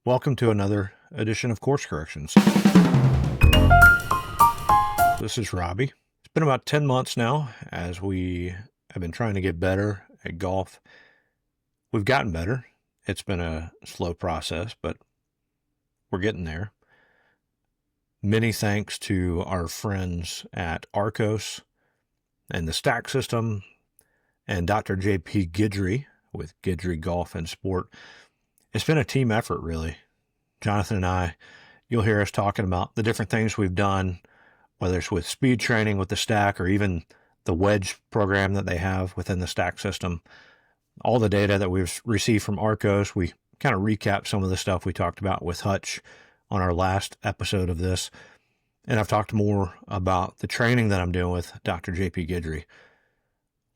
Welcome to another edition of Course Corrections. This is Robby. It's been about 10 months now as we have been trying to get better at golf. We've gotten better. It's been a slow process, but we're getting there. Many thanks to our friends at Arcos and the Stack System and Dr. J.P. Guidry with Guidry Golf and Sport. It's been a team effort, really. Jonathan and I, you'll hear us talking about the different things we've done, whether it's with speed training with the Stack or even the wedge program that they have within the Stack system. All the data that we've received from Arcos, we kind of recap some of the stuff we talked about with Hutch on our last episode of this. And I've talked more about the training that I'm doing with Dr. J.P. Guidry.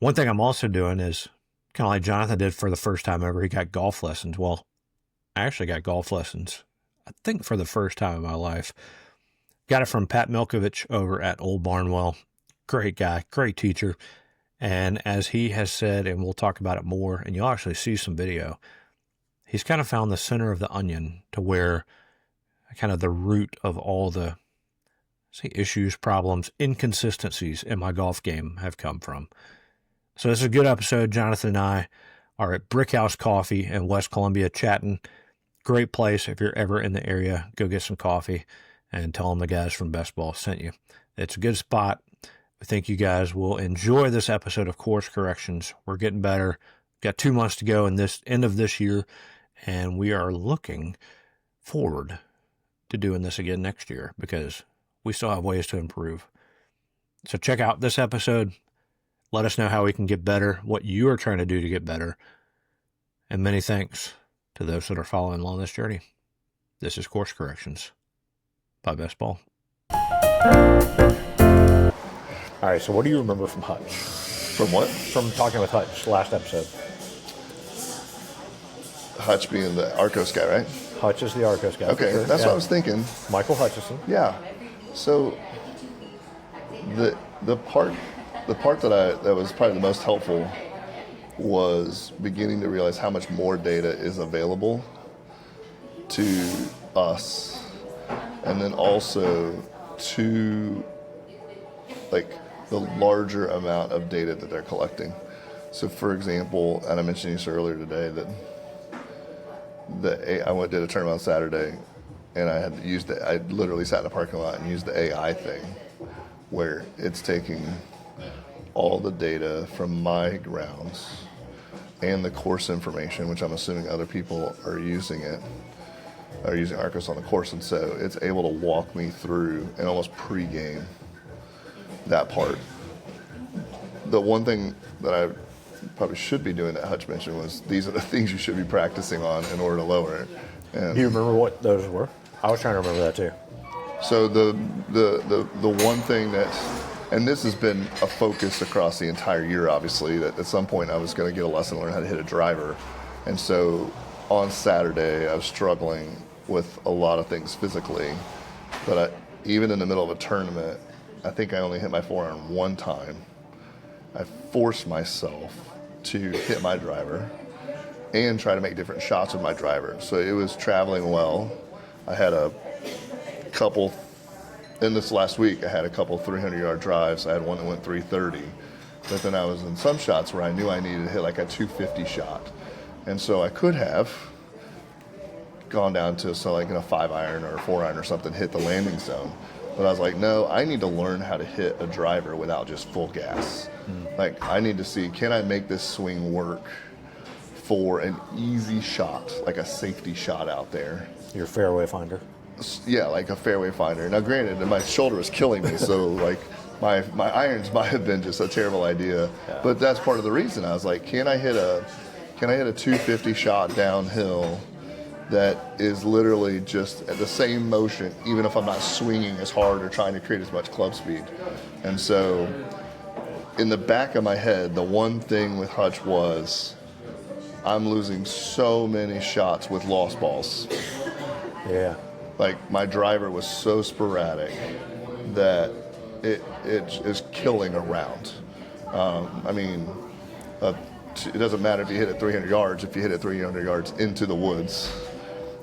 One thing I'm also doing is kind of like Jonathan did for the first time ever. He got golf lessons. Well, I actually got golf lessons, I think, for the first time in my life. Got it from Pat Milkovich over at Old Barnwell. Great guy, great teacher. And as he has said, and we'll talk about it more, and you'll actually see some video, he's kind of found the center of the onion to where kind of the root of all the issues, problems, inconsistencies in my golf game have come from. So this is a good episode. Jonathan and I are at Brickhouse Coffee in West Columbia chatting. Great place. If you're ever in the area, go get some coffee and tell them the guys from BestBall sent you. It's a good spot. I think you guys will enjoy this episode of Course Corrections. We're getting better. Got 2 months to go in this end of this year, and we are looking forward to doing this again next year because we still have ways to improve. So check out this episode. Let us know how we can get better, what you are trying to do to get better. And many thanks to those that are following along this journey. This is Course Corrections by BestBall. All right, so what do you remember from Hutch? From what? From talking with Hutch last episode. Hutch being the Arcos guy, right? Hutch is the Arcos guy. Okay, sure. that's what I was thinking. Michael Hutchison. Yeah. So the part that was probably the most helpful was beginning to realize how much more data is available to us, and then also to the larger amount of data that they're collecting. So for example, and I mentioned this earlier today, that I did a tournament on Saturday, and I literally sat in a parking lot and used the AI thing, where it's taking all the data from my rounds and the course information, which I'm assuming other people are using Arcos on the course, and so it's able to walk me through and almost pre-game that part. The one thing that I probably should be doing that Hutch mentioned was these are the things you should be practicing on in order to lower it. And do you remember what those were? I was trying to remember that too. So the one thing that, and this has been a focus across the entire year, obviously, that at some point I was going to get a lesson to learn how to hit a driver. And so on Saturday, I was struggling with a lot of things physically. But even in the middle of a tournament, I think I only hit my forehand one time. I forced myself to hit my driver and try to make different shots with my driver. So it was traveling well. I had a couple, in this last week, I had a couple 300-yard drives. I had one that went 330. But then I was in some shots where I knew I needed to hit like a 250 shot. And so I could have gone down to a 5-iron or a 4-iron or something, hit the landing zone. But I was like, no, I need to learn how to hit a driver without just full gas. I need to see, can I make this swing work for an easy shot, like a safety shot out there? Your fairway finder. Yeah, like a fairway finder. Now, granted, my shoulder is killing me, so my irons might have been just a terrible idea. Yeah. But that's part of the reason. I was like, can I hit a 250 shot downhill that is literally just at the same motion, even if I'm not swinging as hard or trying to create as much club speed? And so in the back of my head, the one thing with Hutch was I'm losing so many shots with lost balls. Yeah. My driver was so sporadic that it is killing a round. It doesn't matter if you hit it 300 yards. If you hit it 300 yards into the woods,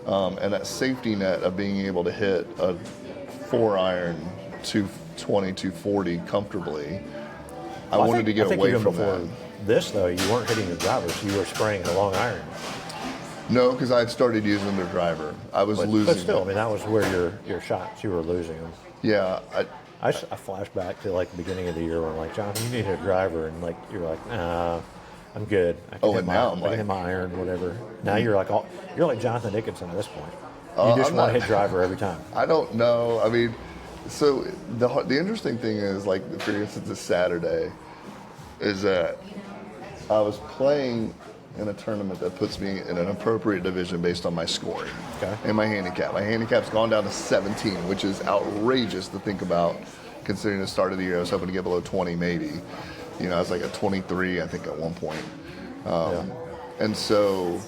And that safety net of being able to hit a 4-iron 220, 240 comfortably, I wanted to get away even from before that. this, though, you weren't hitting the drivers. You were spraying a long iron. No, because I had started using the driver. I was losing. But still, I mean, that was where your shots, you were losing them. Yeah. I flash back to like the beginning of the year when like, Jonathan, you need a driver, and like you're like, nah, I'm good. I can hit my iron, whatever. Now you're like Jonathan Dickinson at this point. You just want to hit driver every time. I don't know. I mean, so the interesting thing is, like, for instance, this Saturday, is that I was playing in a tournament that puts me in an appropriate division based on my scoring and my handicap. My handicap's gone down to 17, which is outrageous to think about, considering the start of the year. I was hoping to get below 20, maybe. You know, I was like at 23, I think, at one point. And so,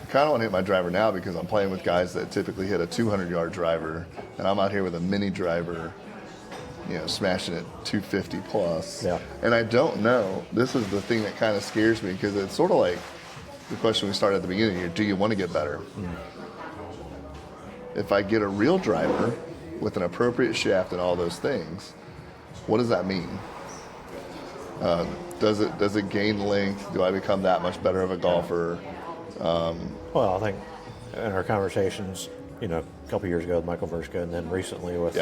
kind of want to hit my driver now because I'm playing with guys that typically hit a 200-yard driver, and I'm out here with a mini driver, you know, smashing it 250 plus. Yeah. And I don't know. This is the thing that kind of scares me, because it's sort of like the question we started at the beginning of the year: do you want to get better? If I get a real driver with an appropriate shaft and all those things, what does that mean? Does it gain length? Do I become that much better of a golfer? Well, I think in our conversations, you know, a couple years ago with Michael Verska, and then recently with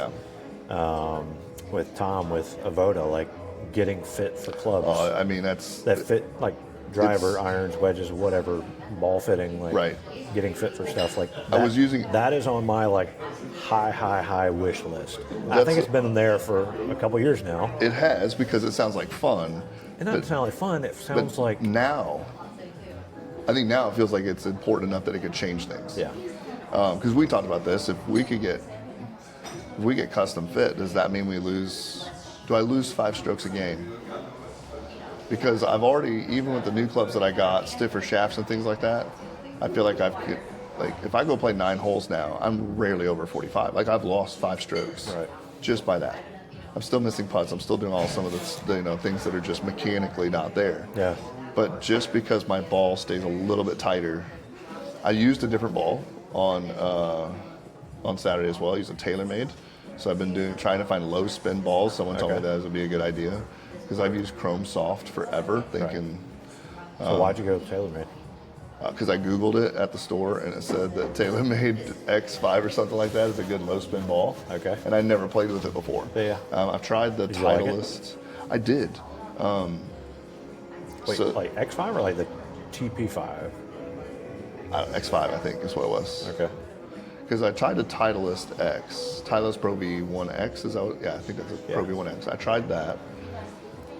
Tom with Avoda, like getting fit for clubs. I mean, that fit, like driver, irons, wedges, whatever, ball fitting, like getting fit for stuff like that. That is on my like high wish list. I think it's been there for a couple years now. It has, because it sounds like fun. It doesn't sound like fun. It sounds like I think now it feels like it's important enough that it could change things. Yeah. Because we talked about this. If we get custom fit, does that mean do I lose 5 strokes a game? Because I've already, even with the new clubs that I got, stiffer shafts and things like that, I feel like if I go play 9 holes now, I'm rarely over 45. Like, I've lost 5 strokes just by that. I'm still missing putts. I'm still doing some of the things that are just mechanically not there. Yeah. But just because my ball stays a little bit tighter, I used a different ball on Saturday as well. I used a TaylorMade. So I've been trying to find low spin balls. Someone told me that would be a good idea, because I've used Chrome Soft forever, thinking. So why'd you go with TaylorMade? Because I Googled it at the store, and it said that TaylorMade X5 or something like that is a good low spin ball. Okay. And I never played with it before. Yeah. I've tried the Titleist. I did. Wait, like X5 or like the TP5? X5, I think, is what it was. Okay. Because I tried the Titleist X, Titleist Pro V1X. I think that's a Pro V1X. I tried that.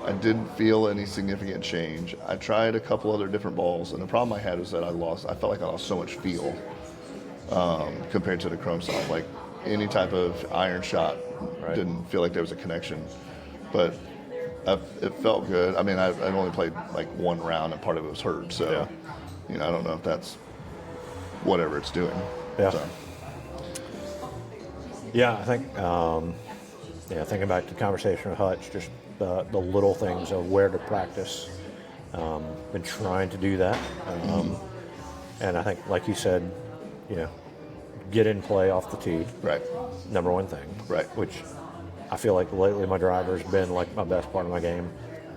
I didn't feel any significant change. I tried a couple other different balls, and the problem I had was that I felt like I lost so much feel compared to the Chrome Soft. Like, any type of iron shot didn't feel like there was a connection. But it felt good. I mean, I've only played like 1 round, and part of it was hurt. So, I don't know if that's whatever it's doing. Yeah. So. Yeah, I think, thinking back to the conversation with Hutch, just the little things of where to practice. Been trying to do that. And I think, like you said, get in play off the tee. Right. Number one thing. Right. Which I feel like lately my driver's been like my best part of my game.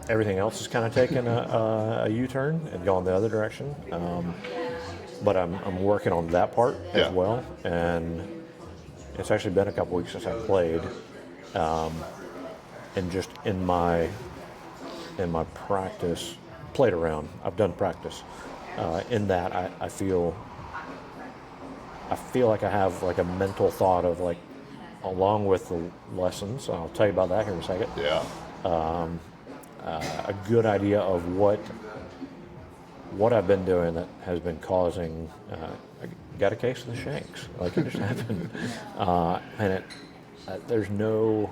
Everything else has kind of taken a U-turn and gone the other direction. But I'm working on that part as well. And it's actually been a couple weeks since I played. And just in my practice, played around. I've done practice. In that, I feel like I have like a mental thought of like, along with the lessons. I'll tell you about that here in a second. Yeah. A good idea of what I've been doing that has been causing. I got a case of the shanks. Like, it just happened. And there's no.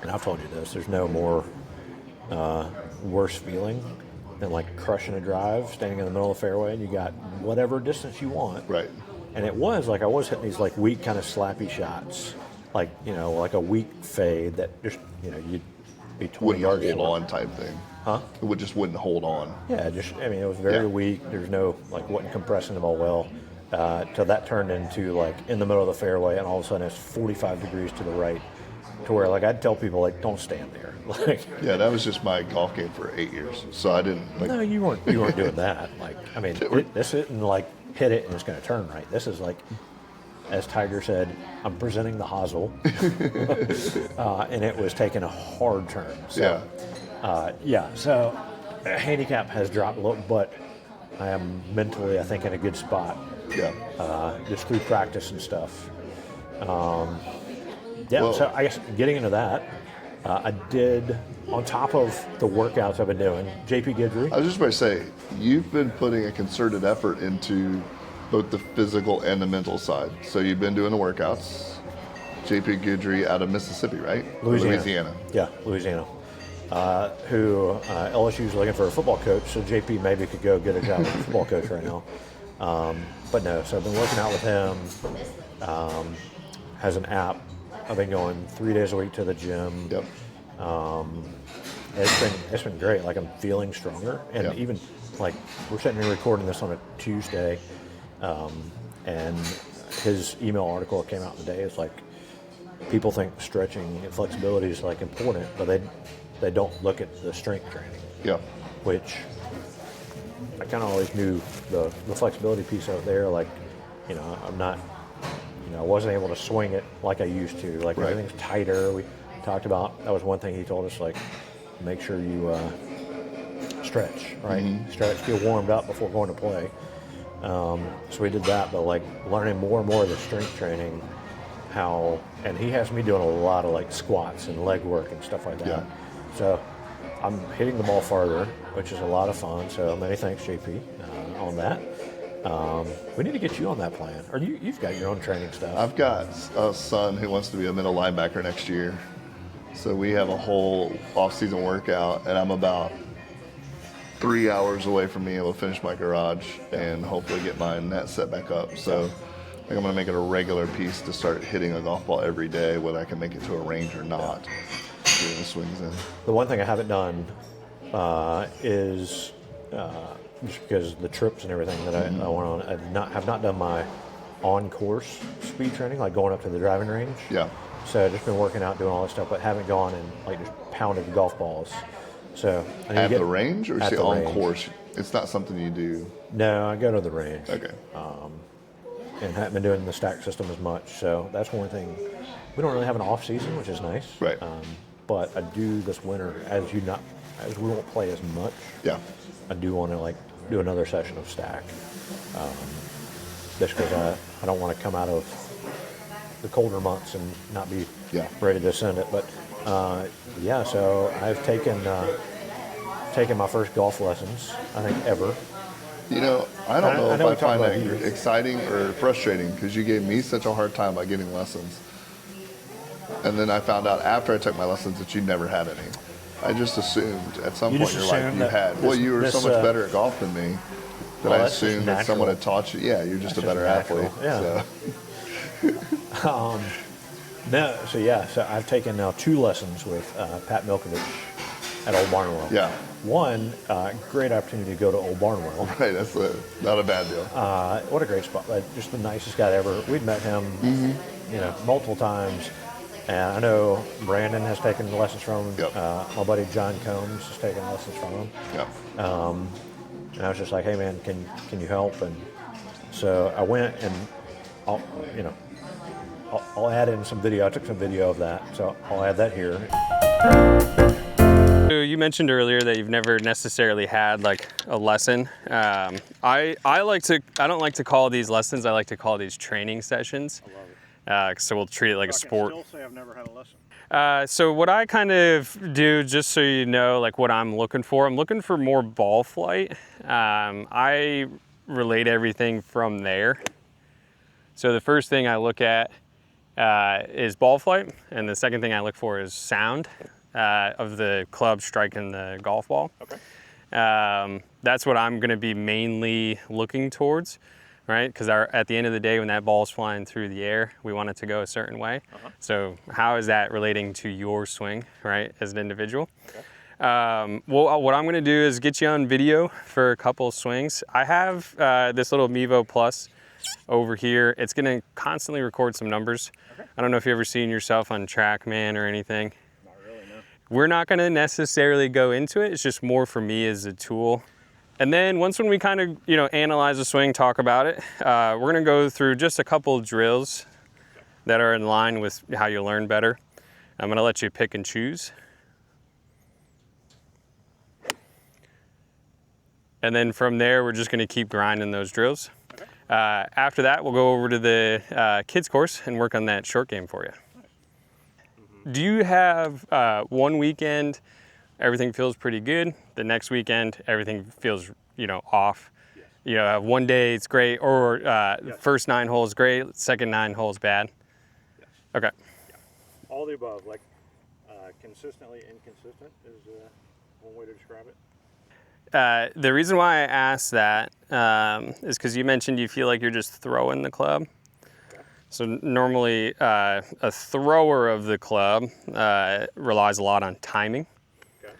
And I've told you this. There's no more worse feeling than like crushing a drive, standing in the middle of the fairway, and you got whatever distance you want. Right. And it was like I was hitting these like weak kind of slappy shots, like like a weak fade that just you'd be 20 yards hold on type thing. Huh? It just wouldn't hold on. Yeah, it was very weak. There's no wasn't compressing the ball well. till that turned into like in the middle of the fairway, and all of a sudden it's 45 degrees to the right, to where like I'd tell people like don't stand there. Like, Yeah, that was just my golf game for 8 years. So I didn't like. no, you weren't doing that. Like, I mean, this isn't like hit it and it's going to turn right. This is like, as Tiger said, I'm presenting the hosel, and it was taking a hard turn. So, so handicap has dropped a little, but I am mentally, I think, in a good spot. Yeah. Just through practice and stuff. Well- So I guess getting into that, I did, on top of the workouts I've been doing, JP Guidry. I was just about to say, you've been putting a concerted effort into both the physical and the mental side. So you've been doing the workouts. JP Guidry out of Mississippi, right? Louisiana. Yeah, Louisiana. Who LSU's looking for a football coach, so JP maybe could go get a job as a football coach right now. But no, so I've been working out with him. Has an app. I've been going 3 days a week to the gym. Yep. It's been great. Like, I'm feeling stronger, and even like we're sitting here recording this on a Tuesday, and his email article that came out today is like, people think stretching and flexibility is like important, but they don't look at the strength training. Yeah. Which I kind of always knew the flexibility piece out there. Like, I'm not. I wasn't able to swing it like I used to. Like, Right. everything's tighter. We talked about, that was one thing he told us, like, make sure you stretch, right? Stretch, get warmed up before going to play. So we did that, but like learning more and more of the strength training, and he has me doing a lot of like squats and leg work and stuff like that. Yeah. So I'm hitting the ball farther, which is a lot of fun. So many thanks, JP, on that. We need to get you on that plan. Or you've got your own training stuff. I've got a son who wants to be a middle linebacker next year. So we have a whole off-season workout, and I'm about 3 hours away from being able to finish my garage and hopefully get my net set back up. So I think I'm going to make it a regular piece to start hitting a golf ball every day, whether I can make it to a range or not. Getting the swings in. The one thing I haven't done is just because the trips and everything that I went on, I have not done my on-course speed training, like going up to the driving range. Yeah. So I've just been working out, doing all this stuff, but haven't gone and like just pounded golf balls. So I need to At get the range or at say the on range. course? It's not something you do. No, I go to the range. Okay. And haven't been doing the stack system as much. So that's one thing. We don't really have an off season, which is nice. Right. But I do this winter, as we won't play as much. Yeah. I do want to like do another session of stack, just because I don't want to come out of the colder months and not be ready to send it. But so I've taken my first golf lessons, I think, ever. I don't I know know we if I talked find about that you. exciting or frustrating, because you gave me such a hard time by getting lessons. And then I found out after I took my lessons that you never had any. I just assumed at some You point just in your life assumed you that had. Well, this- you were this, so much better at golf than me that Well, I that's just assumed that someone natural. had taught you. Yeah, you're just a That's better just natural, athlete. yeah. So. So I've taken now 2 lessons with Pat Milkovich at Old Barnwell. Yeah. One, great opportunity to go to Old Barnwell. Right, that's not a bad deal. What a great spot. Like, just the nicest guy ever. We'd met him, multiple times. And I know Brandon has taken lessons from him. Yep. My buddy John Combs has taken lessons from him. Yeah. And I was just like, hey man, can you help? And so I went, and I'll add in some video. I took some video of that, so I'll add that here. So you mentioned earlier that you've never necessarily had like a lesson. I don't like to call these lessons. I like to call these training sessions. I love it. So we'll treat it like a sport. I can still say I've never had a lesson. So what I kind of do, just so you know, like what I'm looking for more ball flight. I relate everything from there. So the first thing I look at is ball flight, and the second thing I look for is sound of the club striking the golf ball. Okay. That's what I'm going to be mainly looking towards, right? Because at the end of the day, when that ball's flying through the air, we want it to go a certain way. So how is that relating to your swing, right, as an individual? Okay. Well, what I'm going to do is get you on video for a couple of swings. I have this little Mevo Plus over here. It's gonna constantly record some numbers. Okay. I don't know if you've ever seen yourself on TrackMan or anything. Not really, no. We're not gonna necessarily go into it. It's just more for me as a tool. And then once when we kind of, analyze the swing, talk about it, we're gonna go through just a couple drills that are in line with how you learn better. I'm gonna let you pick and choose. And then from there, we're just gonna keep grinding those drills. Okay. After that, we'll go over to the kids course and work on that short game for you. Mm-hmm. Do you have one weekend, everything feels pretty good. The next weekend, everything feels, off. Yes. One day it's great, or Yes. first 9 holes great, second 9 holes bad. Yes. Okay. All the above, like consistently inconsistent is one way to describe it. The reason why I asked that is because you mentioned you feel like you're just throwing the club. Okay. So normally a thrower of the club relies a lot on timing. Okay.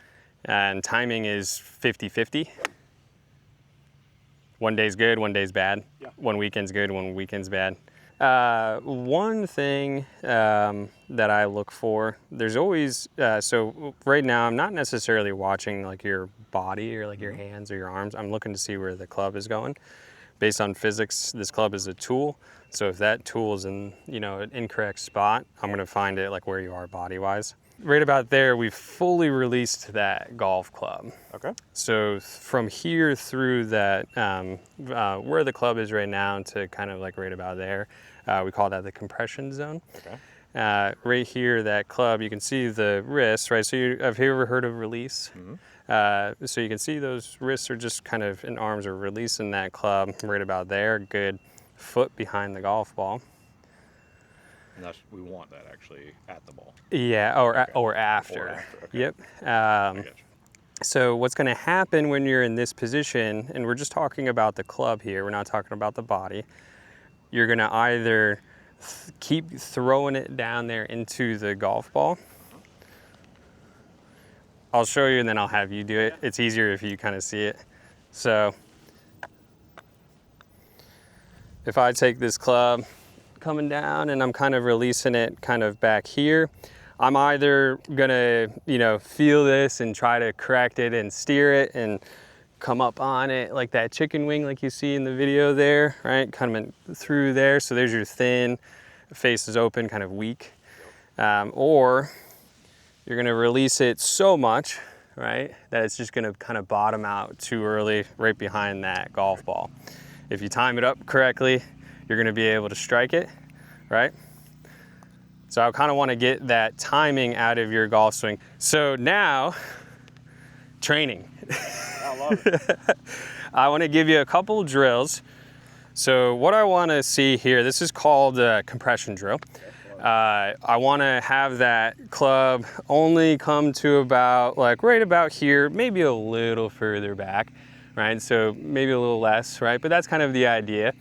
And timing is 50-50. One day's good, one day's bad. Yeah. One weekend's good, one weekend's bad. One thing that I look for, there's always, so right now I'm not necessarily watching like your body or like your hands or your arms. I'm looking to see where the club is going. Based on physics, this club is a tool. So if that tool is in, an incorrect spot, I'm gonna find it like where you are body-wise. Right about there, we've fully released that golf club. Okay. So from here through that, where the club is right now to kind of like right about there, we call that the compression zone. Okay. Right here, that club, you can see the wrists, right? So have you ever heard of release? Mm-hmm. So you can see those wrists are just kind of, and arms are releasing that club right about there, good foot behind the golf ball. And we want that actually at the ball. Yeah, or after. Or after, okay. Yep. I got you. So what's going to happen when you're in this position, and we're just talking about the club here, we're not talking about the body, you're going to either keep throwing it down there into the golf ball. I'll show you and then I'll have you do it. It's easier if you kind of see it. So if I take this club coming down and I'm kind of releasing it kind of back here, I'm either gonna, feel this and try to correct it and steer it and come up on it like that chicken wing like you see in the video there, right? Coming through there. So there's your thin, face is open, kind of weak. Or you're gonna release it so much, right, that it's just gonna kind of bottom out too early right behind that golf ball. If you time it up correctly, you're gonna be able to strike it, right? So I kind of want to get that timing out of your golf swing. So now, training. I love it. I want to give you a couple drills. So what I want to see here, this is called a compression drill. I want to have that club only come to about, like right about here, maybe a little further back, right? So maybe a little less, right? But that's kind of the idea.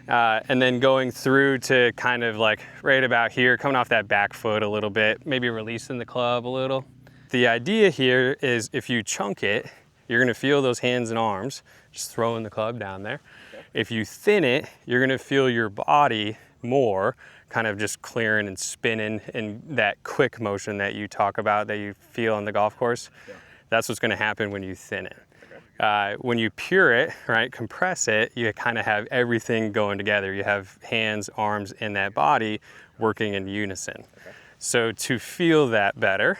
And then going through to kind of like right about here, coming off that back foot a little bit, maybe releasing the club a little. The idea here is if you chunk it, you're gonna feel those hands and arms, just throwing the club down there. Okay. If you thin it, you're gonna feel your body more, kind of just clearing and spinning in that quick motion that you talk about, that you feel on the golf course. Yeah. That's what's gonna happen when you thin it. When you pure it, right, compress it, you kind of have everything going together. You have hands, arms, and that body working in unison. Okay. So to feel that better,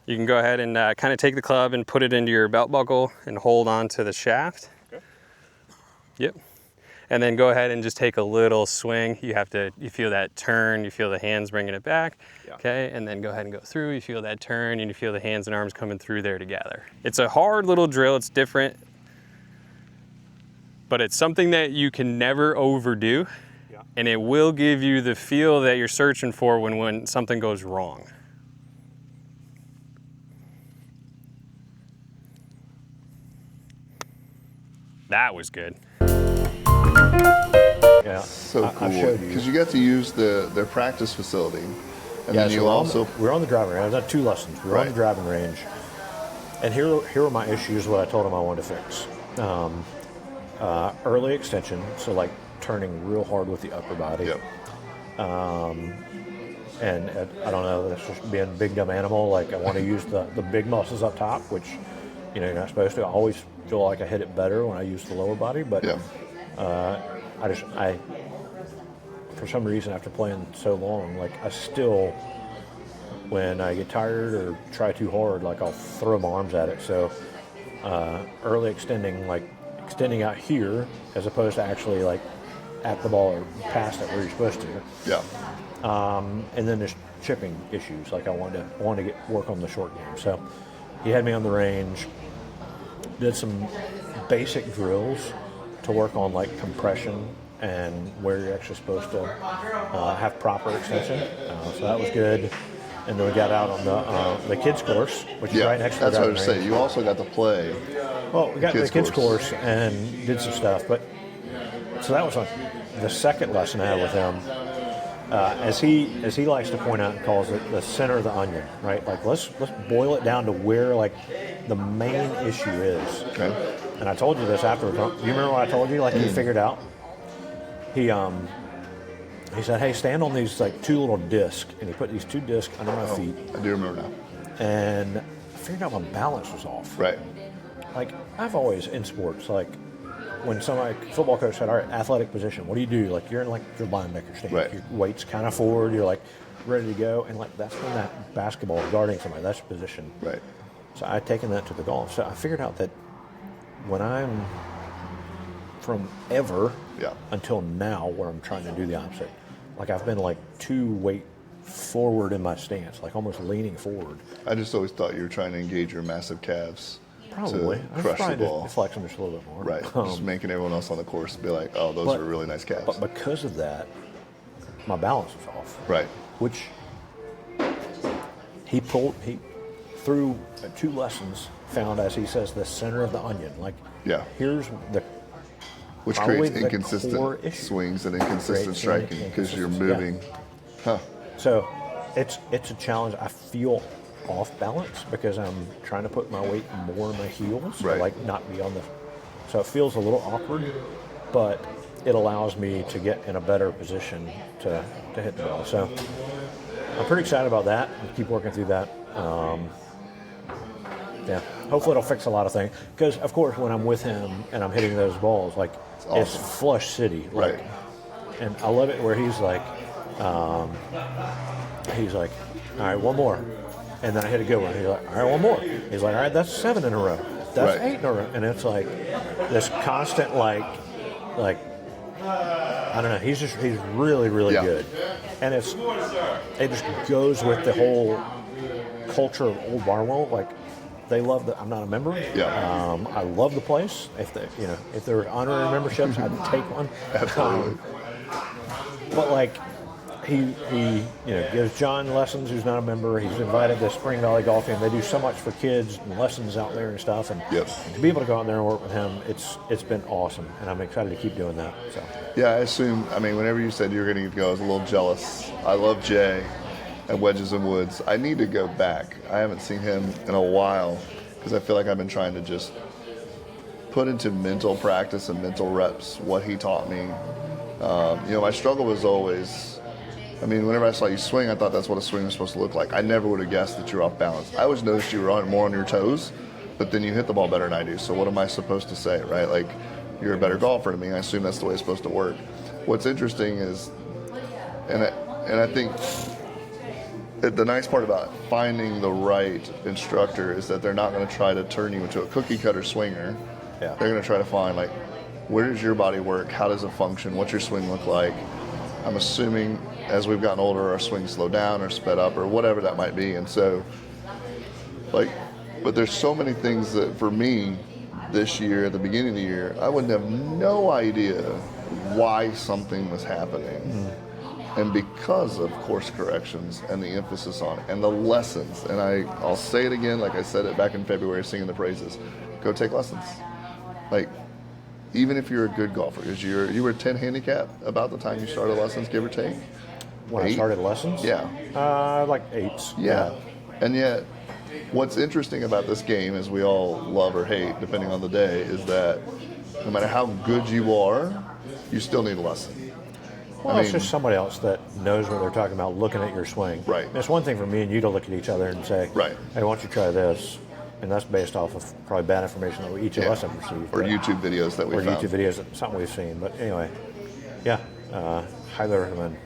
you can go ahead and kind of take the club and put it into your belt buckle and hold on to the shaft. Okay. Yep. And then go ahead and just take a little swing. You feel that turn, you feel the hands bringing it back. Yeah. Okay, and then go ahead and go through. You feel that turn and you feel the hands and arms coming through there together. It's a hard little drill, it's different, but it's something that you can never overdo. Yeah. And it will give you the feel that you're searching for when something goes wrong. That was good. Yeah, So cool. I showed you. Because you get to use their practice facility. And Yeah, then you so also. we're on the driving range. I've done 2 lessons. We're on the Right. driving range. And here were my issues, what I told him I wanted to fix. early extension, so like turning real hard with the upper body. Yep. And I don't know, that's just being a big dumb animal. Like I want to use the big muscles up top, which you're not supposed to. I always feel like I hit it better when I use the lower body, but Yeah. I for some reason after playing so long, like I still, when I get tired or try too hard, like I'll throw my arms at it. So early extending, like extending out here as opposed to actually like at the ball or past it where you're supposed to. Yeah. And then there's chipping issues. Like I wanted to get work on the short game. So he had me on the range, did some basic drills to work on like compression and where you're actually supposed to have proper extension. So that was good. And then we got out on the kids course, which is Yeah. right next to the That's what I was driving saying. range. You also got to play. Well, we got to the kids course. course and did some stuff, but so that was the second lesson I had with him. As he likes to point out and calls it the center of the onion, right? Like let's boil it down to where like the main issue is. Okay. And I told you this afterwards. You remember what I told you? Like he figured out. He said, "Hey, stand on these like two little discs," and he put these two discs under my feet, I do remember now. and I figured out my balance was off. Right. Like I've always in sports, like when somebody football coach said, "All right, athletic position, what do you do?" Like you're in like your linebacker stance, Right. your weight's kind of forward, you're like ready to go, and like that's when that basketball is guarding somebody, that's your position. Right. So I'd taken that to the golf. So I figured out that when I'm from ever Yeah. until now, where I'm trying to do the opposite, like I've been like too weight forward in my stance, like almost leaning forward. I just always thought you were trying to engage your massive calves Probably. to I was crush the trying ball. to flex them just a little bit more. Right. Just making everyone else on the course be like, oh, those But- are really nice calves. But because of that, my balance was off. Right. Which he through 2 lessons found, as he says, the center of the onion. Like, Yeah. here's the Which probably creates the core inconsistent issue. swings and inconsistent Creates striking because you're inconsistency, moving. Huh. So it's a challenge. I feel off balance because I'm trying to put my weight more in my heels, Right. like not be on the. So it feels a little awkward, but it allows me to get in a better position to hit the ball. So I'm pretty excited about that. I'll keep working through that. Yeah, hopefully it'll fix a lot of things. Because of course, when I'm with him and I'm hitting those balls, like it's awesome. flush city, like, Right. and I love it where he's like, all right, one more, and then I hit a good one. He's like, all right, one more. He's like, all right, that's 7 in a row. That's Right. 8 in a row, and it's like this constant like I don't know. He's really Yeah. good, and it just goes with the whole culture of Old Barnwell. Like they love that I'm not a member. Yeah. I love the place. If there were honorary memberships, I'd take one. Absolutely. But like he gives John lessons who's not a member. He's invited to Spring Valley Golf Game. They do so much for kids and lessons out there and stuff. And Yep. to be able to go out there and work with him, it's been awesome. And I'm excited to keep doing that. So Yeah, I assume, whenever you said you were going to go, I was a little jealous. I love Jay at Wedges and Woods. I need to go back. I haven't seen him in a while because I feel like I've been trying to just put into mental practice and mental reps what he taught me. My struggle was always, whenever I saw you swing, I thought that's what a swing was supposed to look like. I never would have guessed that you were off balance. I always noticed you were more on your toes, but then you hit the ball better than I do. So what am I supposed to say, right? Like, you're a better golfer to me. I assume that's the way it's supposed to work. What's interesting is, and I think the nice part about finding the right instructor is that they're not going to try to turn you into a cookie cutter swinger. Yeah. They're going to try to find, like, where does your body work? How does it function? What's your swing look like? I'm assuming as we've gotten older, our swings slow down or sped up or whatever that might be. And so, but there's so many things that for me this year, at the beginning of the year, I would have no idea why something was happening. Mm-hmm. And because of course corrections and the emphasis on it and the lessons, and I'll say it again, like I said it back in February, singing the praises, go take lessons. Like, even if you're a good golfer, because you were 10 handicap about the time you started lessons, give or take. when 8? I started lessons, Yeah. like 8s. Yeah. And yet, what's interesting about this game, as we all love or hate, depending on the day, is that no matter how good you are, you still need a lesson. Well, it's just somebody else that knows what they're talking about looking at your swing. Right. It's one thing for me and you to look at each other and say, Right. hey, why don't you try this? And that's based off of probably bad information that each of us have received. Or YouTube videos that we or found. YouTube videos, something we've seen. But anyway, yeah, highly recommend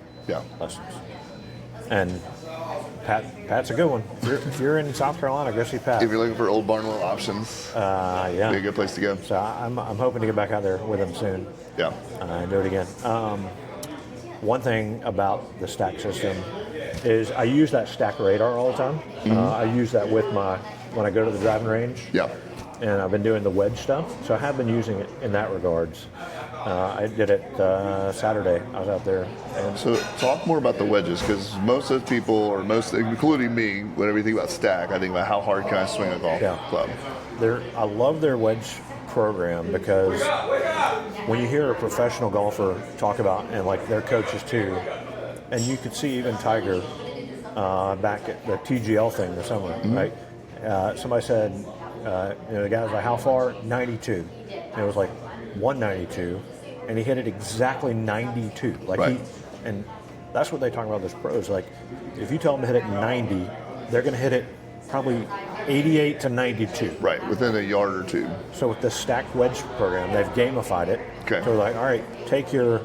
lessons. And Pat's a good one. If you're in South Carolina, go see Pat. If you're looking for Old Barnwell options, yeah, be a good place to go. So I'm hoping to get back out there with him soon. Yeah. And do it again. One thing about the stack system is I use that stack radar all the time. I use that with when I go to the driving range. Yeah. And I've been doing the wedge stuff, so I have been using it in that regards. I did it Saturday. I was out there. And So talk more about the wedges, because most of the people, or most, including me, whenever you think about stack, I think about how hard can I swing a golf club. I love their wedge program because when you hear a professional golfer talk about, and like their coaches too, and you could see even Tiger back at the TGL thing this summer, right? Somebody said, the guy was like, how far? 92. And it was like 192, and he hit it exactly 92. Like and that's what they talk about, those pros. Like, if you tell them to hit it 90, they're going to hit it probably 88 to 92. Right, within a yard or two. So with the stacked wedge program, they've gamified it. Okay. So like, all right, take your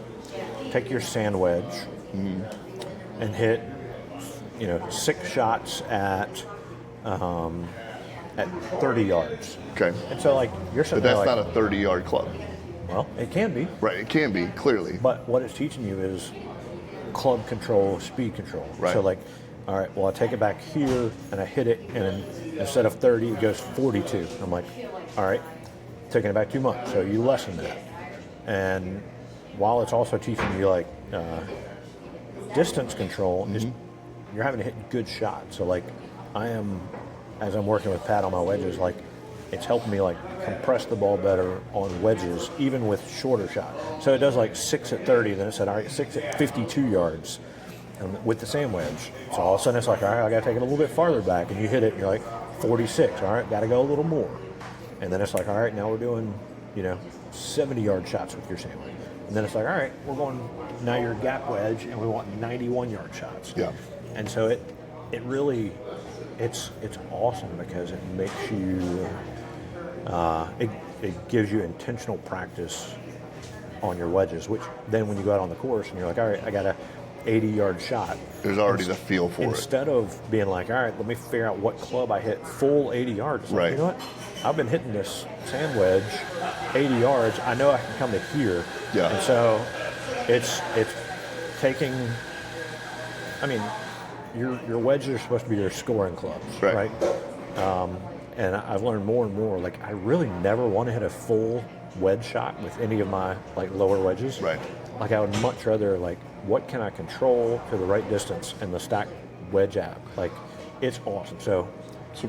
sand wedge and hit, 6 shots at 30 yards. Okay. And so like you're sitting But that's there not a 30-yard club. well, it can be. Right, it can be, clearly. But what it's teaching you is club control, speed control. Right. So like, all right, well, I take it back here and I hit it, and instead of 30, it goes 42. I'm like, all right, taking it back too much. So you lessen that. And while it's also teaching you like distance control, is you're having to hit good shots. So like as I'm working with Pat on my wedges, like it's helping me like compress the ball better on wedges, even with shorter shots. So it does like 6 at 30, then it said, all right, 6 at 52 yards. And with the same wedge. So all of a sudden it's like, all right, I got to take it a little bit farther back, and you hit it, and you're like 46. All right, got to go a little more. And then it's like, all right, now we're doing, 70-yard shots with your same wedge. And then it's like, all right, we're going now your gap wedge, and we want 91-yard shots. Yeah. And so it really, it's awesome because it makes you, it gives you intentional practice on your wedges, which then when you go out on the course and you're like, all right, I got a 80-yard shot. There's already the feel for it. Instead of being like, all right, let me figure out what club I hit full 80 yards. Like, Right. You know what? I've been hitting this sand wedge 80 yards. I know I can come to here. Yeah. And so it's taking, your wedges are supposed to be your scoring clubs, Right. And I've learned more and more, like I really never want to hit a full wedge shot with any of my like lower wedges. Right. Like I would much rather like, what can I control to the right distance and the stack wedge app? Like it's awesome. So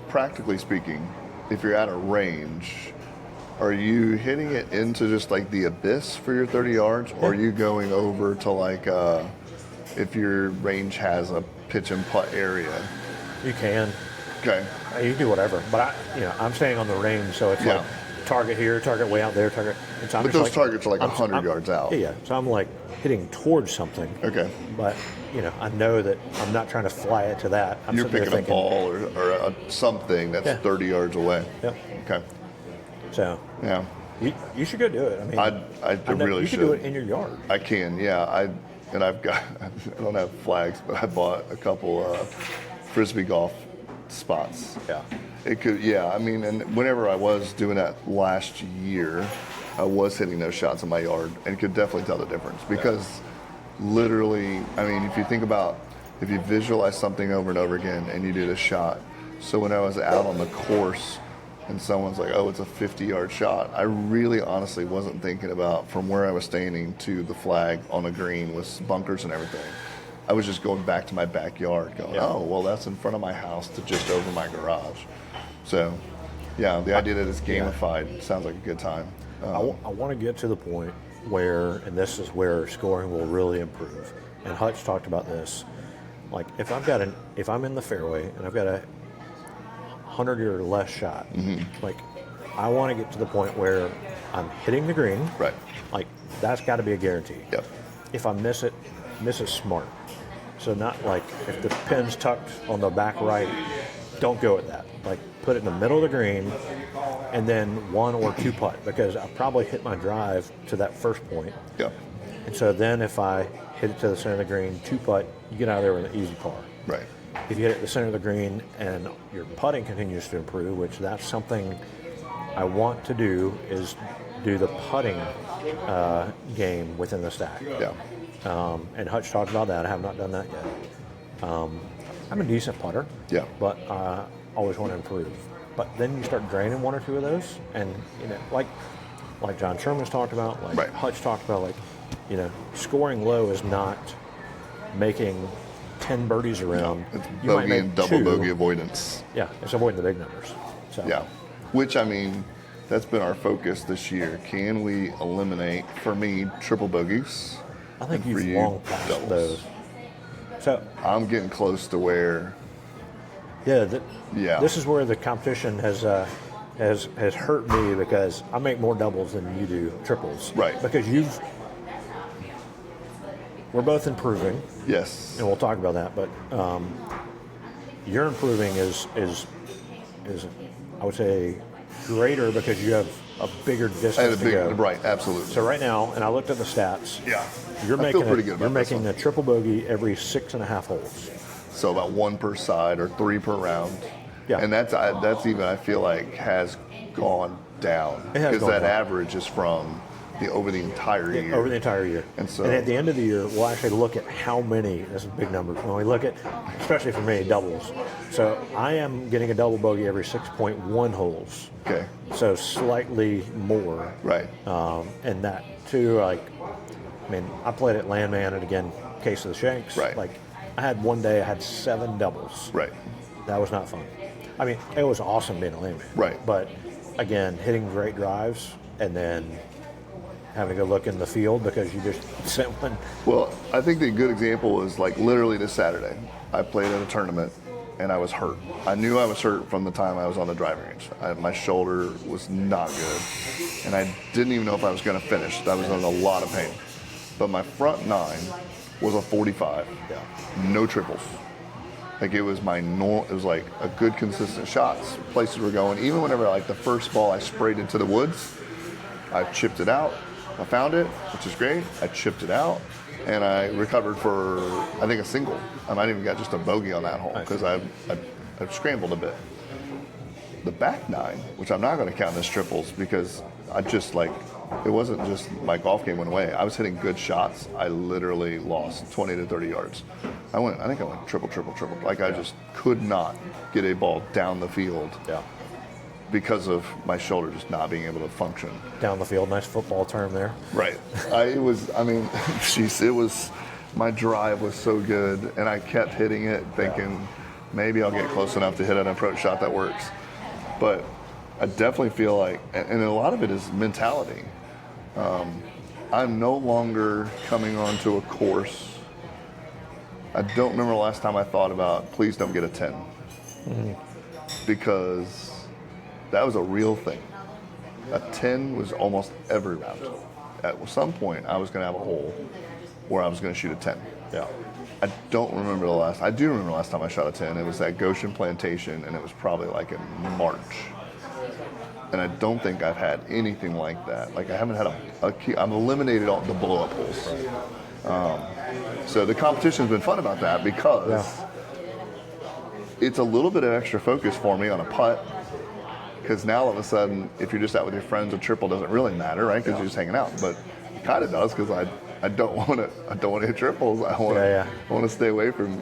practically speaking, if you're at a range, are you hitting it into just like the abyss for your 30 yards, or are you going over to like if your range has a pitch and putt area? you can, Okay. you can do whatever. But I'm staying on the range, so it's like target here, target way out there, target. And so I'm But just those targets are like 100 yards out. Yeah. So I'm like hitting towards something. Okay. But I know that I'm not trying to fly it to that. I'm You're sitting there picking a thinking, ball or something that's 30 yards away. Yep. Okay. So Yeah. you should go do it. I mean, I know really you should. can do it in your yard. I can, yeah. I don't have flags, but I bought a couple frisbee golf spots. Yeah. It could, yeah. I mean, and whenever I was doing that last year, I was hitting those shots in my yard and could definitely tell the difference because literally, I mean, if you visualize something over and over again and you do the shot. So when I was out on the course and someone's like, oh, it's a 50-yard shot, I really honestly wasn't thinking about from where I was standing to the flag on a green with bunkers and everything. I was just going back to my backyard going, oh, well, that's in front of my house to just over my garage. So, yeah, the idea that it's gamified sounds like a good time. I want to get to the point where, and this is where scoring will really improve. And Hutch talked about this. Like if I'm in the fairway and I've got a 100 or less shot, like I want to get to the point where I'm hitting the green. Right. Like, that's got to be a guarantee. Yep. If I miss it smart. So not like if the pin's tucked on the back right, don't go with that. Like, put it in the middle of the green and then 1 or 2 putt, because I probably hit my drive to that first point. Yep. And so then if I hit it to the center of the green, 2 putt, you get out of there with an easy par. Right. If you hit it to the center of the green and your putting continues to improve, which that's something I want to do, is do the putting game within the stack. Yeah. And Hutch talked about that. I have not done that yet. I'm a decent putter. Yeah. But I always want to improve. But then you start draining 1 or 2 of those, and like John Sherman's talked about, like Right. Hutch talked about, like, scoring low is not making 10 birdies around. It's You might bogey make and double 2. bogey avoidance. Yeah, it's avoiding the big numbers. So Yeah. Which, I mean, that's been our focus this year. Can we eliminate, for me, triple bogeys? I think and for you've you, long passed doubles? those. So I'm getting close to where, yeah, Yeah. This is where the competition has hurt me, because I make more doubles than you do triples. Right. Because we're both improving, yes. and we'll talk about that. But your improving is I would say greater, because you have a bigger distance I had a to big, go. right, absolutely. So right now, and I looked at the stats. Yeah. You're I making feel pretty good about you're this making one. a triple bogey every 6.5 holes. So about 1 per side or 3 per round. Yeah. And that's even, I feel like, has gone down. It has Because gone that down. average is from over the entire year. Over the entire year. And so- at the end of the year, we'll actually look at how many, this is big numbers, when we look at, especially for me, doubles. So I am getting a double bogey every 6.1 holes. Okay. So slightly more. Right. And that too, I played at Landman, and again, case of the Shanks. Right. Like, I had one day, I had 7 doubles. Right. That was not fun. I mean, it was awesome being a Landman. Right. But again, hitting great drives and then having to go look in the field because you just sent one. Well, I think the good example is like literally this Saturday. I played in a tournament and I was hurt. I knew I was hurt from the time I was on the driving range. My shoulder was not good, and I didn't even know if I was going to finish. I was in a lot of pain. But my front 9 was a 45. Yeah. No triples. Like it was it was like a good consistent shots. Places were going. Even whenever like the first ball I sprayed into the woods, I chipped it out. I found it, which is great. I chipped it out, and I recovered for, I think, a single. I might even got just a bogey on that hole because I scrambled a bit. The back 9, which I'm not going to count as triples because I just like, it wasn't just my golf game went away. I was hitting good shots. I literally lost 20 to 30 yards. I think I went triple. Like I just could not get a ball down the field. Yeah. Because of my shoulder just not being able to function. Down the field, nice football term there. Right. My drive was so good, and I kept hitting it thinking maybe I'll get close enough to hit an approach shot that works. But I definitely feel like, and a lot of it is mentality. I'm no longer coming onto a course. I don't remember the last time I thought about, please don't get a 10. Because that was a real thing. A 10 was almost every round. At some point, I was going to have a hole where I was going to shoot a 10. Yeah. I do remember the last time I shot a 10. It was at Goshen Plantation, and it was probably like in March. And I don't think I've had anything like that. Like I haven't had I've eliminated all the blow-up holes. So the competition's been fun about that because it's a little bit of extra focus for me on a putt. Because now all of a sudden, if you're just out with your friends, a triple doesn't really matter, right? Because you're just hanging out. But it kind of does because I don't want to hit triples. I want to stay away from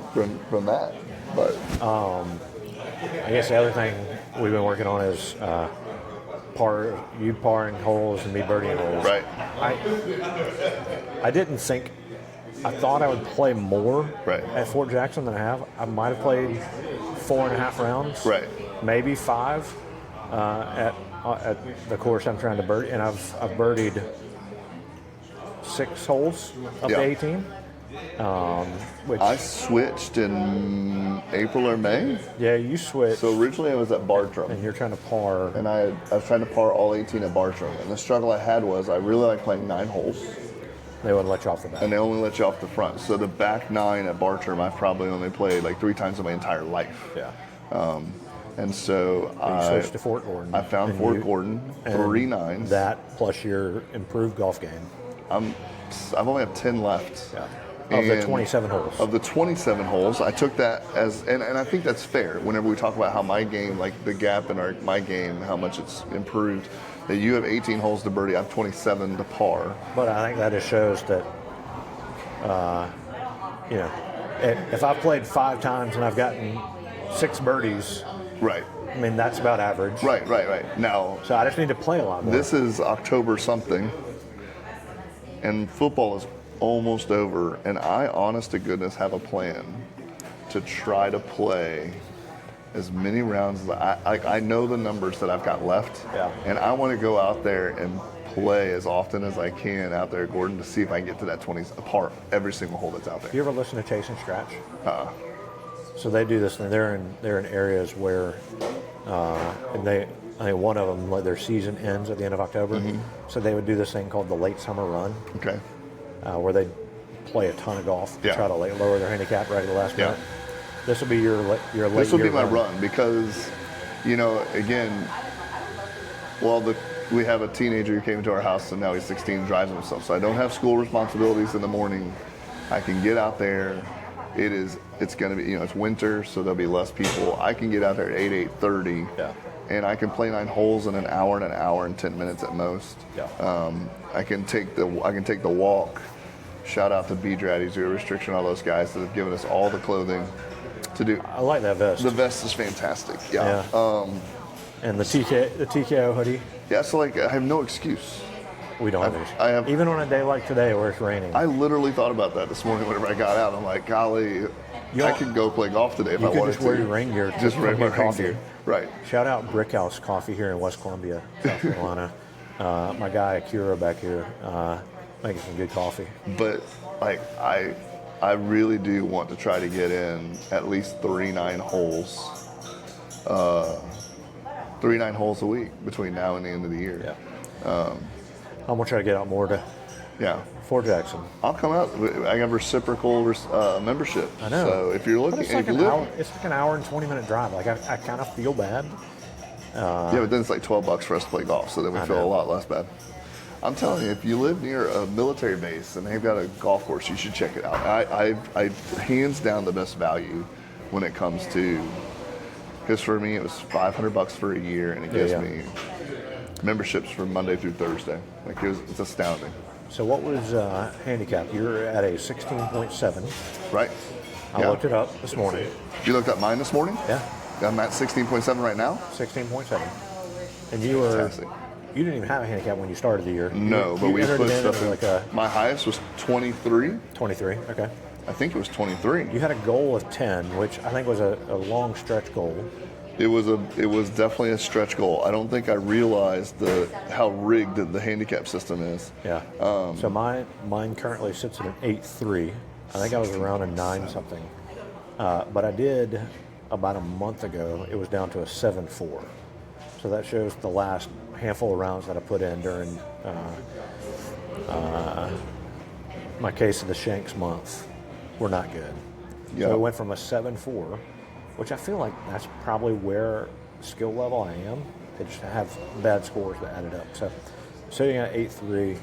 that. But I guess the other thing we've been working on is you parring holes and me birdieing holes. right, I didn't think. I thought I would play more Right. at Fort Jackson than I have. I might have played 4.5 rounds. Right. Maybe 5 at the course I'm trying to birdie, and I've birdied 6 holes up to 18. Which I switched in April or May. yeah, you switched, So originally I was at Bartram. and you're trying to par. And I was trying to par all 18 at Bartram. And the struggle I had was I really like playing 9 holes, They wouldn't let you off the bat. and they only let you off the front. So the back 9 at Bartram, I've probably only played like 3 times in my entire life. Yeah. And so You switched to Fort Gordon. I found and Fort you- Gordon, and 3 9s. That plus your improved golf game. I've only have 10 left. Yeah. Of the And 27 holes. Of the 27 holes, I took that as, and I think that's fair. Whenever we talk about how my game, like the gap in my game, how much it's improved, that you have 18 holes to birdie, I have 27 to par. But I think that just shows that, you know, if I've played 5 times and I've gotten 6 birdies, Right, I mean, that's about average. right. Now, So I just need to play a lot more. this is October something, and football is almost over, and I, honest to goodness, have a plan to try to play as many rounds as I know the numbers that I've got left, Yeah. and I want to go out there and play as often as I can out there at Gordon to see if I can get to that 20 par every single hole that's out there. You ever listen to Chase and Scratch? So they do this thing. They're in areas where, and I think one of them, like their season ends at the end of October. So they would do this thing called the late summer run, Okay. where they play a ton of golf, Yeah. try to lower their handicap right at the last Yeah. minute. This will be your late This will be year my run because, you know, again, well, we have a teenager who came into our house and now he's 16 and drives himself. So I don't have school responsibilities in the morning. I can get out there. It's going to be, you know, it's winter, so there'll be less people. I can get out there at 8:30. Yeah. And I can play 9 holes in an hour and 10 minutes at most. Yeah. I can take the walk. Shout out to B-Drat, Zero Restriction, all those guys that have given us all the clothing to do. I like that vest. The vest is fantastic. Yeah. And the TKO hoodie. Yeah, so like I have no excuse. We don't have any. I have- Even on a day like today where it's raining. I literally thought about that this morning whenever I got out. I'm like, golly, I could go play golf today if you I could wanted just to. wear your rain gear. Just to wear come my get rain coffee. gear. Right. Shout out Brickhouse Coffee here in West Columbia, South Carolina. My guy Akira back here making some good coffee. But like I really do want to try to get in at least 3 9 holes. 3 9 holes a week between now and the end of the year. Yeah. I'm gonna try to get out more to Yeah. Fort Jackson. I'll come out. I have reciprocal membership. I know. So if you're looking, But it's if like you an live, hour. It's like an hour and 20-minute drive. Like I kind of feel bad. yeah, but then it's like $12 for us to play golf, so then we feel know. a lot less bad. I'm telling you, if you live near a military base and they've got a golf course, you should check it out. I hands down the best value when it comes to, because for me it was $500 for a year, and it gives me memberships from Monday through Thursday. Like it's astounding, So what was handicap? You're at a 16.7. right? I looked it up this morning. You looked up mine this morning? Yeah, I'm at 16.7 right now. 16.7. And you were Fantastic. you didn't even have a handicap when you started the year. No, but you we entered put it in stuff at in. like a My highest was 23. 23. Okay. I think it was 23. You had a goal of 10, which I think was a long stretch goal. It was definitely a stretch goal. I don't think I realized how rigged the handicap system is. Yeah. So mine currently sits at an 8.3. I think I was around a 9 something. But I did about a month ago. It was down to a 7.4. So that shows the last handful of rounds that I put in during my case of the Shanks month were not good. Yeah. So it went from a 7.4, which I feel like that's probably where skill level I am. I just have bad scores that added up. So sitting at 8.3,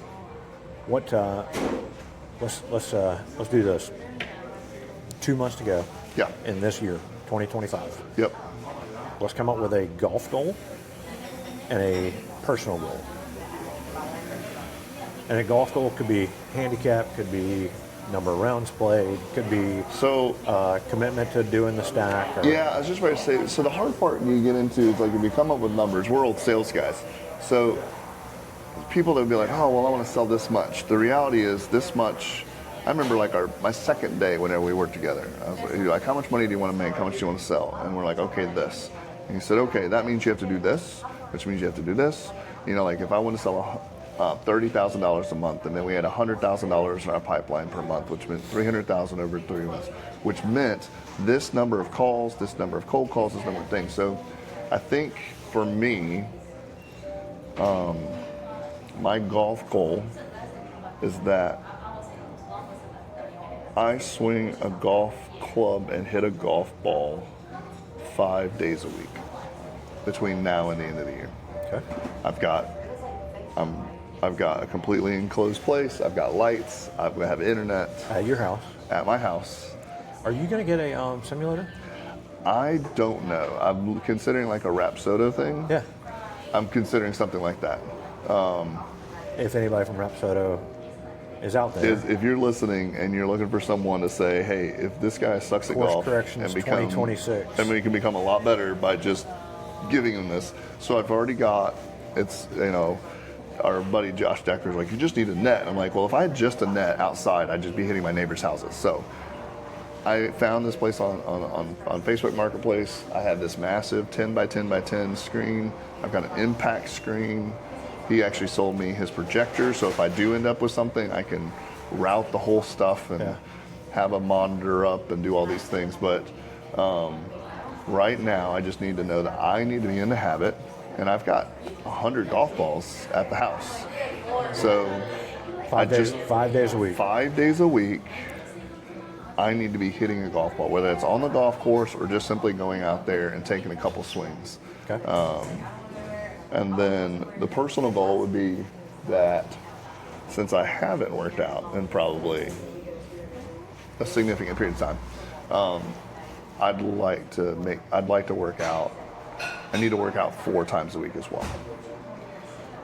what? Let's do this. 2 months to go. Yeah. In this year, 2025. Yep. Let's come up with a golf goal and a personal goal. And a golf goal could be handicap, could be number of rounds played, could be So commitment to doing the stack. Or, yeah, I was just about to say. So the hard part you get into is like if you come up with numbers. We're old sales guys, so people that would be like, oh well, I want to sell this much. The reality is this much. I remember like my second day whenever we worked together. I was like, how much money do you want to make? How much do you want to sell? And we're like, okay, this. And he said, okay, that means you have to do this, which means you have to do this. You know, like if I want to sell $30,000 a month, and then we had $100,000 in our pipeline per month, which meant $300,000 over 3 months, which meant this number of calls, this number of cold calls, this number of things. So I think for me, my golf goal is that I swing a golf club and hit a golf ball 5 days a week between now and the end of the year. Okay. I've got a completely enclosed place. I've got lights. I'm gonna have internet At your house. at my house. Are you going to get a simulator? I don't know. I'm considering like a Rapsodo thing. Yeah. I'm considering something like that. If anybody from Rapsodo is out there. If you're listening and you're looking for someone to say, hey, if this guy sucks at Course golf corrections 2026. and we can become a lot better by just giving him this. So I've already got, it's, our buddy Josh Decker's like, you just need a net. And I'm like, well, if I had just a net outside, I'd just be hitting my neighbors' houses. So I found this place on Facebook Marketplace. I have this massive 10 by 10 by 10 screen. I've got an impact screen. He actually sold me his projector, so if I do end up with something, I can route the whole stuff and have a monitor up and do all these things. But right now, I just need to know that I need to be in the habit, and I've got 100 golf balls at the house. So 5 days a week. 5 days a week, I need to be hitting a golf ball, whether it's on the golf course or just simply going out there and taking a couple swings. Okay. And then the personal goal would be that since I haven't worked out in probably a significant period of time, I'd like to work out. I need to work out 4 times a week as well.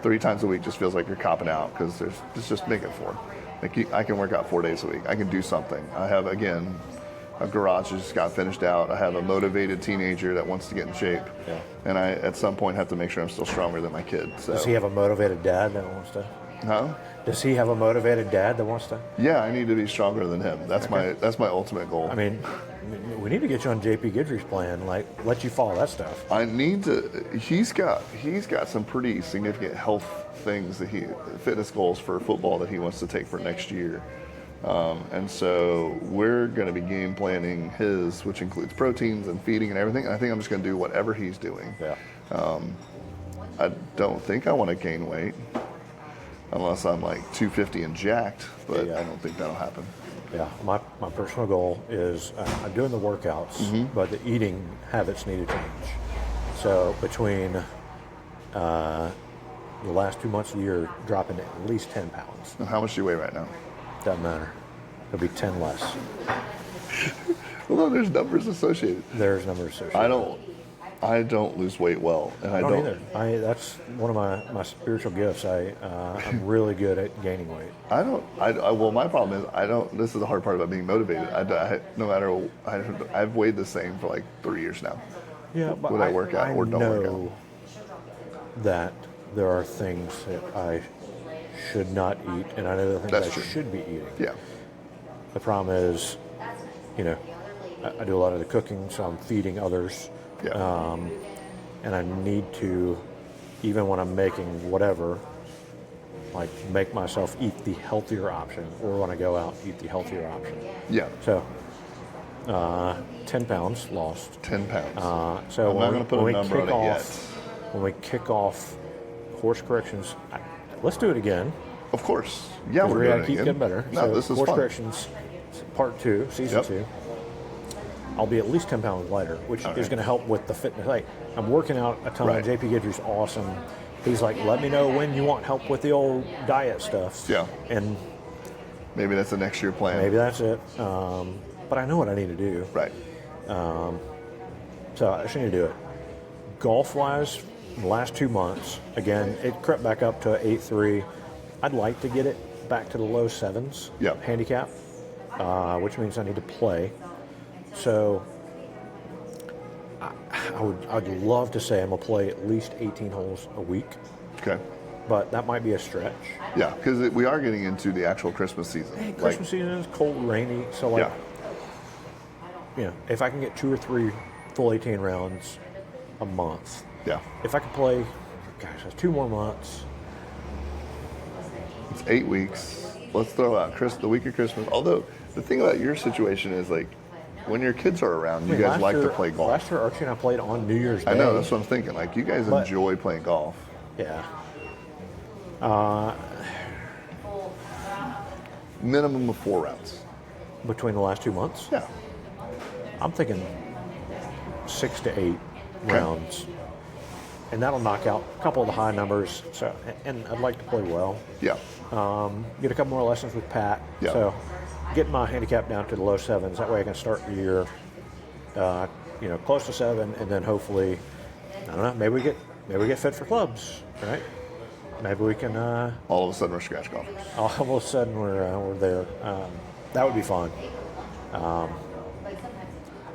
3 times a week just feels like you're copping out because it's just make it 4. Like I can work out 4 days a week. I can do something. I have, again, a garage that just got finished out. I have a motivated teenager that wants to get in shape. Yeah. And I, at some point, have to make sure I'm still stronger than my kid. So. Does he have a motivated dad that wants to? Huh? Does he have a motivated dad that wants to? Yeah, I need to be stronger than him. That's my ultimate goal. I mean, we need to get you on JP Guidry's plan, like let you follow that stuff. I need to. He's got some pretty significant health things fitness goals for football that he wants to take for next year. And so we're going to be game planning his, which includes proteins and feeding and everything. And I think I'm just going to do whatever he's doing. Yeah. I don't think I want to gain weight unless I'm like 250 and jacked, but I don't think that'll happen. Yeah. My personal goal is I'm doing the workouts, but the eating habits need to change. So between the last 2 months of the year, dropping at least 10 pounds. And how much do you weigh right now? Doesn't matter. It'll be 10 less. Well, no, there's numbers associated. There's numbers associated. I don't lose weight well, and I don't either. That's one of my spiritual gifts. I'm really good at gaining weight. Well, my problem is this is the hard part about being motivated. I've weighed the same for like 3 years now. Yeah, but Would I work out or don't work out? know that there are things that I should not eat, and I know the things That's I true. should be eating. Yeah. The problem is, I do a lot of the cooking, so I'm feeding others. Yeah. And I need to, even when I'm making whatever, like make myself eat the healthier option, or when I go out, eat the healthier option. Yeah. So, 10 pounds lost. 10 pounds. So I'm not going to put a number on it yet. When we kick off course corrections, let's do it again. Of course. Yeah, We're we're going doing to it keep again. getting better. No, So this is course fun. corrections, part 2, season Yep. 2. I'll be at least 10 pounds lighter, which All is right. going to help with the fitness. Like, I'm working out a ton. Right. JP Guidry's awesome. He's like, let me know when you want help with the old diet stuff. Yeah. And Maybe that's the next year plan. maybe that's it. But I know what I need to do. Right. So I just need to do it. Golf-wise, the last 2 months, again, it crept back up to 8.3. I'd like to get it back to the low 7s Yep. handicap, which means I need to play. So I'd love to say I'm going to play at least 18 holes a week, Okay. but that might be a stretch. Yeah, because we are getting into the actual Christmas season. Christmas season is cold, rainy, so like, Yeah. if I can get 2 or 3 full 18 rounds a month, Yeah. if I could play, gosh, that's 2 more months, It's 8 weeks. Let's throw out the week of Christmas. Although the thing about your situation is like when your kids are around, you guys like to play golf. Last year, Archie and I played on New Year's Day. I know, that's what I'm thinking. Like you guys But- enjoy playing golf. Yeah. Minimum of 4 rounds. Between the last 2 months, Yeah. I'm thinking 6 to 8 rounds, and that'll knock out a couple of the high numbers. So, and I'd like to play well. Yeah. Get a couple more lessons with Pat. Yeah. So, get my handicap down to the low 7s. That way, I can start the year, close to 7, and then hopefully, I don't know. Maybe we get fit for clubs, right? Maybe we can. All of a sudden we're scratch golfers. All of a sudden, we're there. That would be fun.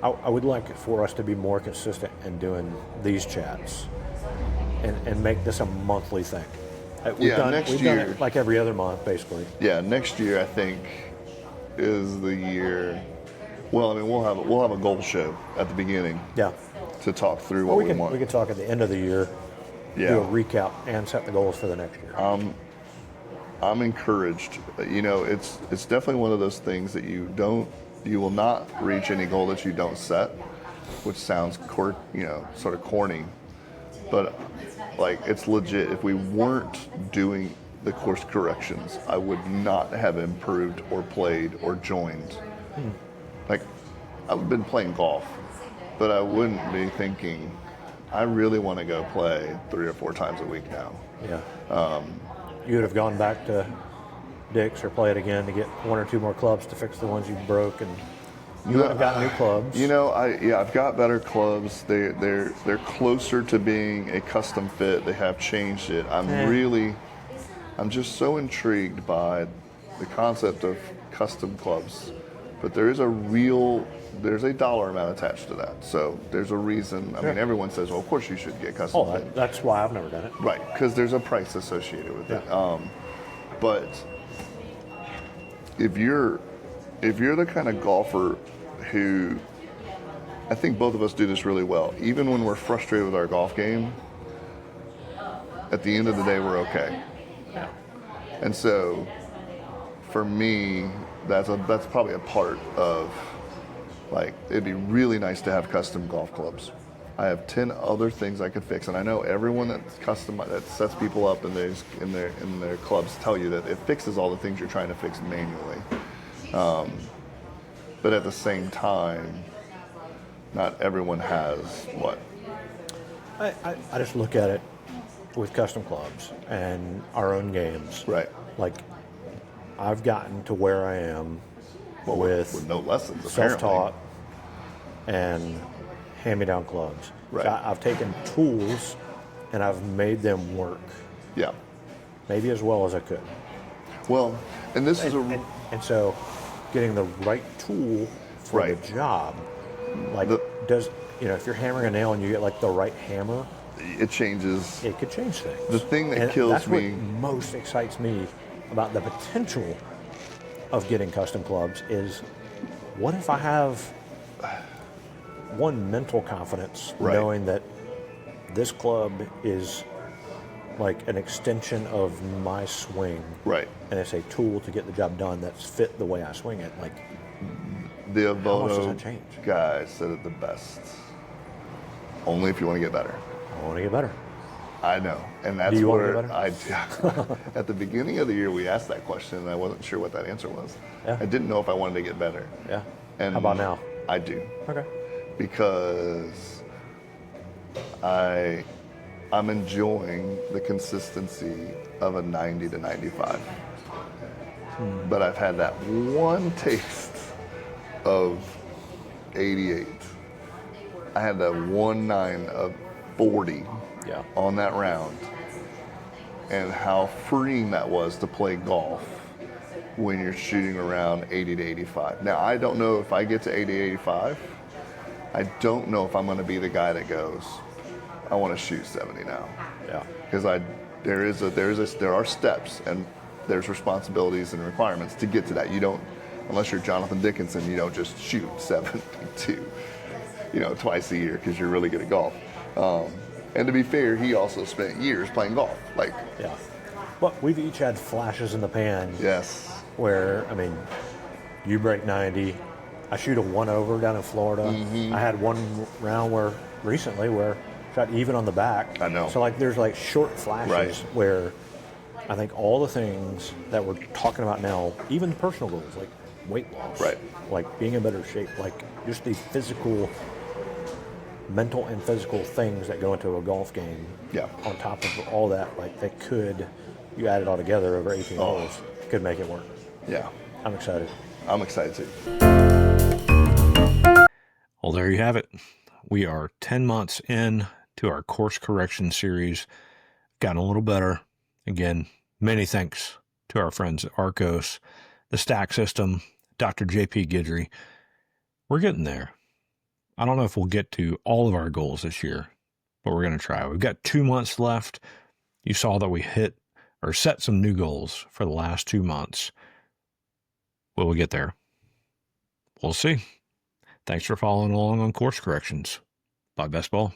I would like for us to be more consistent in doing these chats, and make this a monthly thing. We've done it like every other month, basically. Yeah, next year I think is the year. Well, I mean, we'll have a goal show at the beginning. Yeah. To talk through Or what we we want. can talk at the end of the year. Yeah. Do a recap and set the goals for the next year. I'm encouraged. It's definitely one of those things that you will not reach any goal that you don't set, which sounds sort of corny, but like it's legit. If we weren't doing the course corrections, I would not have improved or played or joined. Like I've been playing golf, but I wouldn't be thinking, I really want to go play 3 or 4 times a week now. Yeah. You would have gone back to Dick's or play it again to get 1 or 2 more clubs to fix the ones you broke, and you would have got new clubs. I've got better clubs. They're closer to being a custom fit. They have changed it. I'm just so intrigued by the concept of custom clubs, but there's a dollar amount attached to that. So there's a reason. I mean, everyone says, well, of course you should get custom fit. That's why I've never done it. Right, because there's a price associated with it. But if you're the kind of golfer who, I think both of us do this really well, even when we're frustrated with our golf game, at the end of the day, we're okay. Yeah. And so, for me, that's probably a part of, like, it'd be really nice to have custom golf clubs. I have 10 other things I could fix, and I know everyone that sets people up in their clubs tell you that it fixes all the things you're trying to fix manually. But at the same time, not everyone has what. I just look at it with custom clubs and our own games. Right. Like, I've gotten to where I am with no lessons, self-taught and hand-me-down clubs. Right. So I've taken tools and I've made them work, Yeah. maybe as well as I could. Well, and this is And so, getting the right tool for Right. the job, like if you're hammering a nail and you get like the right hammer, it changes. it could change things. The thing that And kills that's me. what most excites me about the potential of getting custom clubs is, what if I have one mental confidence Right. knowing that this club is like an extension of my swing, Right. and it's a tool to get the job done that's fit the way I swing it. Like, The How much does Avono that change? guy said it the best. Only if you want to get better. I want to get better. I know, and that's Do you want to where get at the beginning of the year we asked that question, and I wasn't sure what that answer was. Yeah. I didn't know if I wanted to get better. Yeah. And How about now? I do, Okay. because I'm enjoying the consistency of a 90 to 95. But I've had that one taste of 88. I had that 1-9 of 40 Yeah. on that round, and how freeing that was to play golf when you're shooting around 80 to 85. Now, I don't know if I get to 80 to 85, I don't know if I'm going to be the guy that goes, I want to shoot 70 now. Yeah. Because there are steps and there's responsibilities and requirements to get to that. You don't, unless you're Jonathan Dickinson, you don't just shoot 72, twice a year because you're really good at golf. And to be fair, he also spent years playing golf. Yeah. But we've each had flashes in the pan. Yes. Where, I mean, you break 90. I shoot a 1-over down in Florida. I had one round recently where shot even on the back. I know. So like there's like short flashes Right. where I think all the things that we're talking about now, even personal goals like weight loss, Right. like being in better shape, like just the physical, mental and physical things that go into a golf game. Yeah. On top of all that, like they could, you add it all together over 18 holes, could make it work. Yeah. I'm excited. I'm excited too. Well, there you have it. We are 10 months in to our course correction series. Gotten a little better. Again, many thanks to our friends at Arcos, the Stack System, Dr. JP Guidry. We're getting there. I don't know if we'll get to all of our goals this year, but we're going to try. We've got 2 months left. You saw that we hit or set some new goals for the last 2 months. Will we get there? We'll see. Thanks for following along on Course Corrections by BestBall.